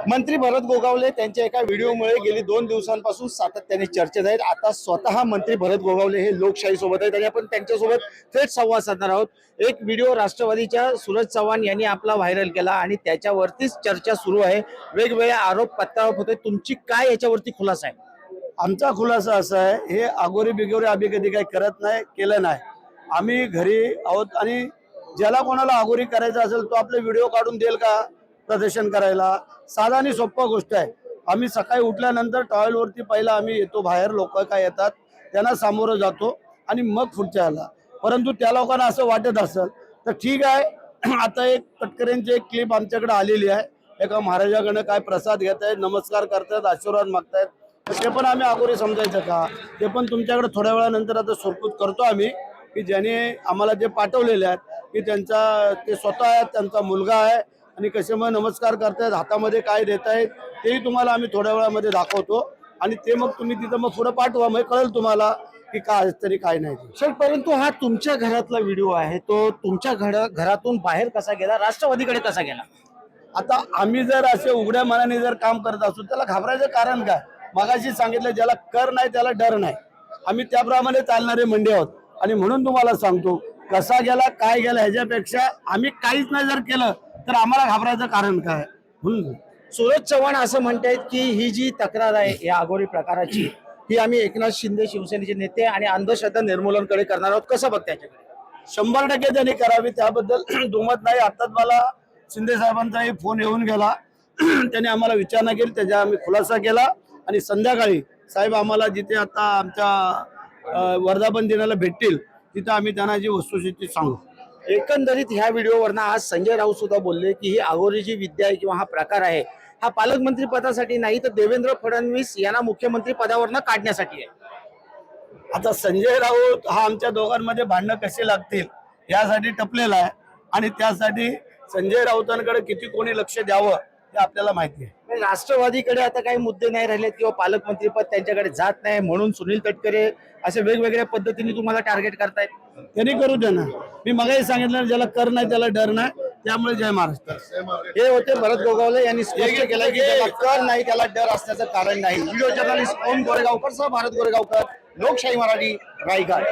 मंत्री भरत गोगावले त्यांच्या एका व्हिडिओमुळे गेली 2 दिवसांपासून सातत्याने चर्चेत आहेत। आता स्वतः मंत्री भरत गोगावले हे लोकशाही सोबत आहेत आणि आपण त्यांच्यासोबत थेट संवाद साधणार आहोत। एक व्हिडिओ राष्ट्रवादीच्या सूरज चव्हाण यांनी आपला व्हायरल केला आणि त्याच्यावरतीच चर्चा सुरू आहे। वेगवेगळे आरोप पत्तावप होते। तुमची काय याच्यावरती खुलासा आहे? आमचा खुलासा असा आहे, हे आगोरी बिगोरी आम्ही कधी काही करत नाही, केलं नाही। आम्ही घरी आहोत आणि ज्याला कोणाला आगोरी करायचं असेल तो आपले व्हिडिओ काढून देईल का प्रदर्शन करायला? साधा आणि सोपा गोष्ट आहे। आम्ही सकाळी उठल्यानंतर टॉयलवरती पहिला आम्ही येतो, बाहेर लोक काय येतात त्यांना सामोरं जातो आणि मग पुढच्या आला। परंतु त्या लोकांना असं वाटत असेल तर ठीक आहे। आता एक तटकरेंची एक क्लिप आमच्याकडे आलेली आहे, एका महाराजाकडनं काय प्रसाद घेत आहेत, नमस्कार करतात, आशीर्वाद मागतायत। ते पण आम्ही आगोरी समजायचं का? ते पण तुमच्याकडे थोड्या वेळानंतर आता सुरपूत करतो आम्ही, की ज्याने आम्हाला जे पाठवलेले आहेत की त्यांचा ते स्वतः आहेत, त्यांचा मुलगा आहे आणि कसे मग नमस्कार करतायत, हातामध्ये काय देत आहेत तेही तुम्हाला आम्ही थोड्या वेळामध्ये दाखवतो आणि ते मग तुम्ही तिथं मग पुढे पाठवा, मग कळेल तुम्हाला की काय तरी काय नाही। सर, परंतु हा तुमच्या घरातला व्हिडिओ आहे, तो तुमच्या घरातून बाहेर कसा गेला, राष्ट्रवादीकडे कसा गेला? आता आम्ही जर असे उघड्या मनाने जर काम करत असू त्याला घाबरायचं कारण काय? मगाशी सांगितलं, ज्याला कर नाही त्याला डर नाही। आम्ही त्याप्रमाणे चालणारे मंडळी आहोत आणि म्हणून तुम्हाला सांगतो कसा गेला काय गेला ह्याच्यापेक्षा आम्ही काहीच नाही जर केलं तर आम्हाला घाबरायचं कारण काय? सूरज चव्हाण असं म्हणतायत की ही जी तक्रार आहे या आगोरी प्रकाराची, ही आम्ही एकनाथ शिंदे शिवसेनेचे नेते आणि अंधश्रद्धा निर्मूलनकडे करणार आहोत। कसं बघ त्याच्याकडे? 100% त्यांनी करावी, त्याबद्दल दुमत नाही। आताच मला शिंदे साहेबांचाही फोन येऊन गेला, त्यांनी आम्हाला विचारणा केली, त्याचा आम्ही खुलासा केला आणि संध्याकाळी साहेब आम्हाला जिथे आता आमच्या वर्धापन दिनाला भेटतील तिथं आम्ही त्यांना जी वस्तुस्थिती सांगू। एकंदरीत ह्या व्हिडिओवरनं आज संजय राऊत सुद्धा बोलले की ही आगोरीची विद्या आहे किंवा हा प्रकार आहे, हा पालकमंत्री पदासाठी नाही तर देवेंद्र फडणवीस यांना मुख्यमंत्री पदावरनं काढण्यासाठी आहे। आता संजय राऊत हा आमच्या दोघांमध्ये भांडणं कसे लागतील यासाठी टपलेला आहे आणि त्यासाठी संजय राऊतांकडे किती कोणी लक्ष द्यावं हे आपल्याला माहिती आहे। राष्ट्रवादीकडे आता काही मुद्दे नाही राहिलेत किंवा पालकमंत्रीपद त्यांच्याकडे जात नाही म्हणून सुनील तटकरे असे वेगवेगळ्या पद्धतीने तुम्हाला टार्गेट करतायत। त्यांनी करू दे ना, मी मगाही सांगितलं ज्याला कर नाही त्याला डर नाही, त्यामुळे जय महाराष्ट्र। हे होते भरत गोगावले यांनी स्पष्ट केलं की ज्याला कर नाही त्याला डर असण्याचं कारण नाही। व्हिडिओ जर्नलिस्ट ओम गोरेगावकर सह भारत गोरेगावकर, लोकशाही मराठी, रायगड।